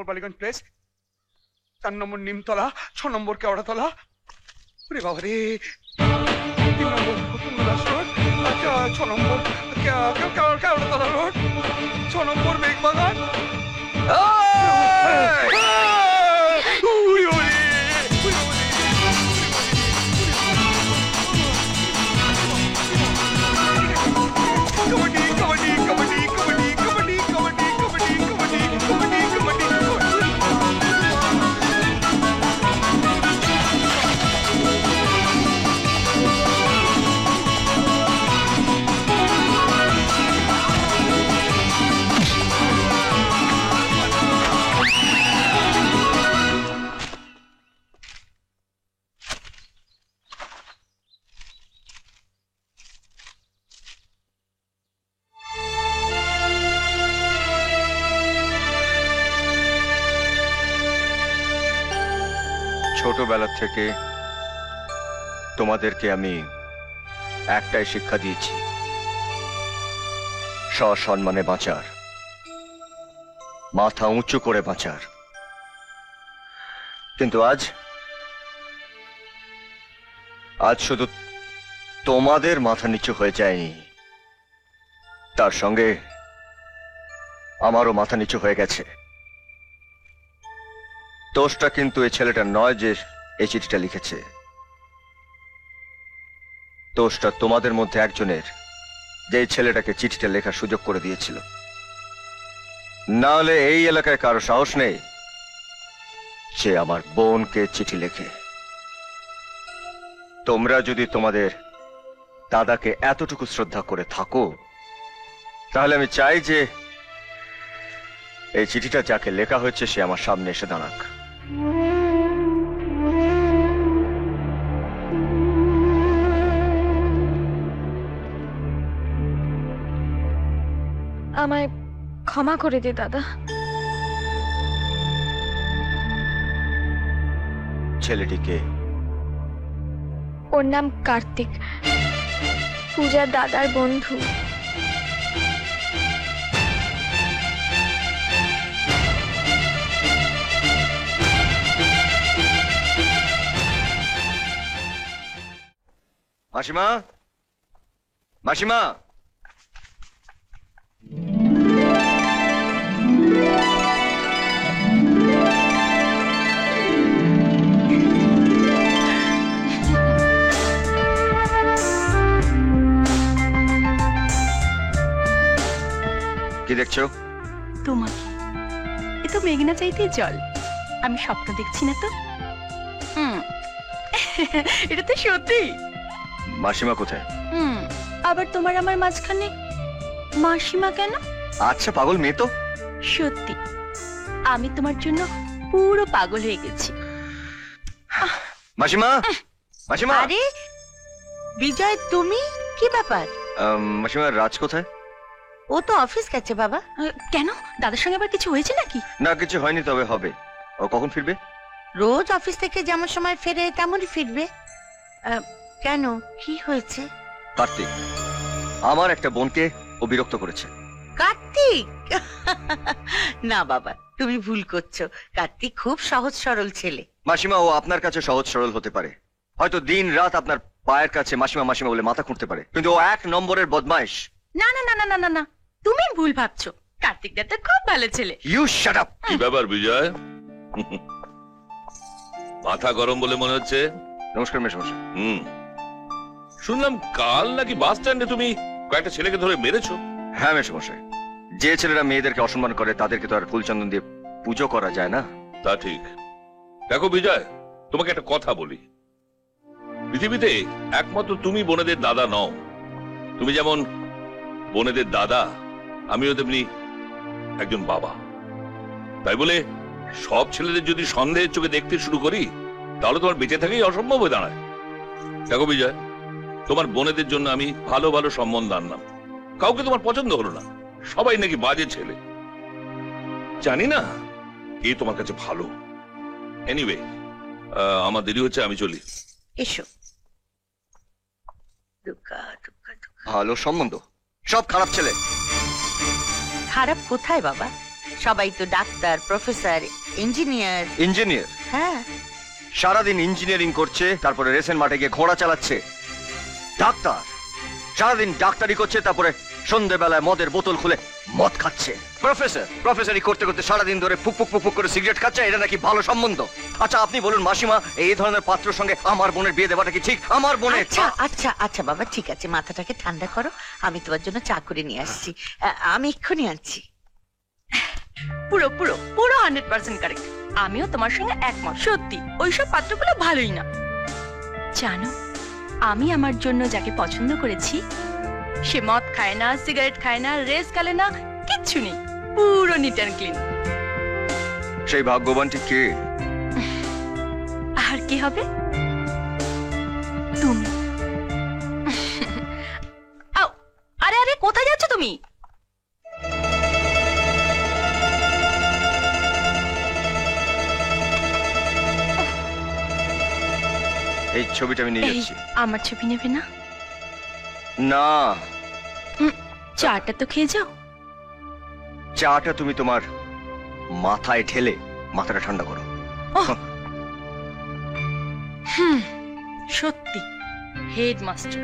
Ballygunge place, 4 নম্বর নিমতলা, 6 নম্বর কেওড়াতলা। ওরে বাবা রে, 3 নম্বর হুকুমদাস রোড, 6 নম্বর কেওড়াতলা রোড, 6 নম্বর মেঘবাগান। ছোটবেলা থেকে তোমাদেরকে আমি একটাই শিক্ষা দিয়েছি, সসম্মানে বাঁচার, মাথা উঁচু করে বাঁচার। কিন্তু আজ শুধু তোমাদের মাথা নিচু হয়ে যায়নি, তার সঙ্গে আমারও মাথা নিচু হয়ে গেছে। দোষটা কিন্তু এই ছেলেটা নয় যে এই চিঠিটা লিখেছে, দোষটা তোমাদের মধ্যে একজনের, যে ছেলেটাকে চিঠিটা লেখার সুযোগ করে দিয়েছিল। না হলে এই এলাকায় কারো সাহস নেই সে আমার বোনকে চিঠি লেখে। তোমরা যদি তোমাদের দাদাকে এতটুকু শ্রদ্ধা করে থাকো, তাহলে আমি চাই যে এই চিঠিটা যাকে লেখা হয়েছে সে আমার সামনে এসে দাঁড়াক। আমায় ক্ষমা করে দে দাদা। ছেলেটিকে? ওর নাম কার্তিক, পূজার দাদার বন্ধু। মাসিমা, মাসিমা, কি দেখছো? তোমাকে। এ তো মেঘনা চাইতেই জল। আমি স্বপ্ন দেখছি না তো? এটা তো সত্যি। মাসিমা কোথায়? আবার তোমার আমার মাঝখানে মাসিমা কেন? আচ্ছা, পাগল মেয়ে তো। সত্যি আমি তোমার জন্য পুরো পাগল হয়ে গেছি। মাসিমা, মাসিমা। আরে বিজয়, তুমি? কি ব্যাপার? মাসিমা, রাজ কোথায়? ও তো অফিস গেছে বাবা। কেন, দাদার সঙ্গে আবার কিছু হয়েছে নাকি? না, কিছু হয়নি, তবে হবে। ও কখন ফিরবে? রোজ অফিস থেকে যেমন সময় ফেরে তেমনই ফিরবে। কেন, কি হয়েছে? কার্তিক আমার একটা বোনকে ও বিরক্ত করেছে। কার্তিক? না বাবা, তুমি ভুল করছো। কার্তিক খুব সহজ সরল ছেলে। মাসিমা, ও আপনার কাছে সহজ সরল হতে পারে, হয়তো দিন রাত আপনার পায়ের কাছে মাসিমা মাসিমা বলে মাথা খুঁড়তে পারে, কিন্তু ও 1 নম্বরের বদমাইশ। না না না না না না, তুমি ভুল ভাবছো। কার্তিক দা তো খুব ভালো ছেলে। You shut up. কি ব্যাপার বিজয়? মাথা গরম বলে মনে হচ্ছে। নমস্কার মেশমশাই। শুনলাম কাল নাকি বাস স্ট্যান্ডে তুমি কয়েকটা ছেলেকে ধরে মেরেছো। হ্যাঁ মেশমশাই, যে ছেলেরা মেয়েদেরকে অসম্মান করে তাদেরকে তো আর ফুলচন্দন দিয়ে পুজো করা যায় না। তা ঠিক। দেখো বিজয়, তোমাকে একটা কথা বলি। পৃথিবীতে একমাত্র তুমি বোনেদের দাদা নও। তুমি যেমন বোনেদের দাদা, আমিও তেমনি একজন বাবা। তাই বলে সব ছেলেদের যদি সন্দেহের চোখে দেখতে শুরু করি, তাহলে তোমার বেঁচে থাকাই অসম্ভব হয়ে দাঁড়ায়। দেখো বিজয়, তোমার বোনেদের জন্য আমি ভালো ভালো সম্বন্ধ আনলাম, কাউকে তোমার পছন্দ হলো না, সবাই নাকি বাজে ছেলে। জানি না কে তোমার কাছে ভালো। এনিওয়ে, আমার দেরি হচ্ছে, আমি চলি। এসো। দুঃখা দুঃখা দুঃখা। ভালো সম্বন্ধ? সব খারাপ ছেলে। খারাপ কোথায় বাবা? সবাই তো ডাক্তার, প্রফেসর, ইঞ্জিনিয়ার। ইঞ্জিনিয়ার হ্যাঁ, সারাদিন ইঞ্জিনিয়ারিং করছে, তারপরে রেসের মাঠে গিয়ে ঘোড়া চালাচ্ছে। ডাক্তার সারাদিন ডাক্তারি করছে, তারপরে সন্ধ্যেবেলায় মদের বোতল খুলে মদ খাচ্ছে। প্রফেসরি করতে করতে সারাদিন ধরে ফুক ফুক ফুক ফুক করে সিগারেট খাচ্ছে। এটা নাকি ভালো সম্বন্ধ? আচ্ছা আপনি বলুন মাসিমা, এই ধরনের পাত্রের সঙ্গে আমার বোনের বিয়ে দেওয়াটা কি ঠিক? আমার বোনের আচ্ছা আচ্ছা আচ্ছা বাবা, ঠিক আছে, মাথাটাকে ঠান্ডা করো। আমি তোমার জন্য চা করে নিয়ে আসছি। আমি এক্ষুনি আনছি। পুরো পুরো পুরো 100% কারেক্ট। আমিও তোমার সঙ্গে একমত। সত্যি ওইসব পাত্রগুলো ভালোই না। জানো, আমি আমার জন্য যাকে পছন্দ করেছি সে মদ খায় না, সিগারেট খায় না, রেস খেলে না, কিচ্ছু নেই, পুরো নিট অ্যান্ড ক্লিন। সেই ভাগ্যবানটি কে? আর কি হবে? তুমি। আও, আরে আরে কোথায় যাচ্ছ তুমি? এই ছবিটা আমি নিয়ে এই, যাচ্ছি। আমার ছবি নেবে না? না, চাটা তো খেয়ে যাও। চাটা তুমি তোমার মাথায় ঢেলে মাথাটা ঠান্ডা করো। সত্যি হেডমাস্টার।